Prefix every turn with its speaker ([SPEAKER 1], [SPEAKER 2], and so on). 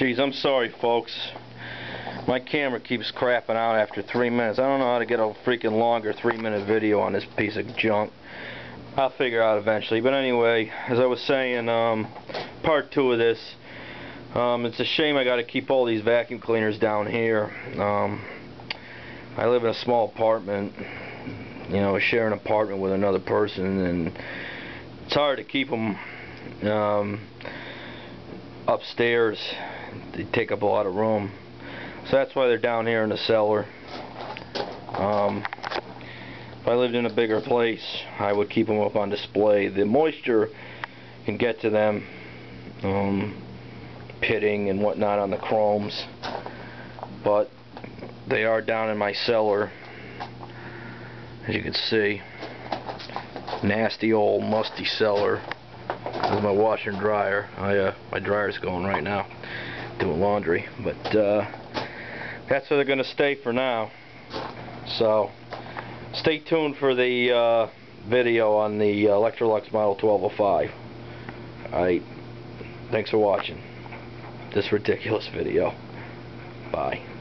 [SPEAKER 1] Geez, I'm sorry, folks. My camera keeps crapping out after 3 minutes. I don't know how to get a freaking longer 3-minute video on this piece of junk. I'll figure out eventually. But anyway, as I was saying, part 2 of this. It's a shame I got to keep all these vacuum cleaners down here. I live in a small apartment, you know, share an apartment with another person, and it's hard to keep them upstairs. They take up a lot of room, so that's why they're down here in the cellar. If I lived in a bigger place, I would keep them up on display. The moisture can get to them, pitting and whatnot on the chromes, but they are down in my cellar, as you can see. Nasty old musty cellar. This is my washer and dryer. My dryer's going right now, doing laundry, but that's where they're going to stay for now. So stay tuned for the video on the Electrolux Model 1205. Alright, thanks for watching this ridiculous video. Bye.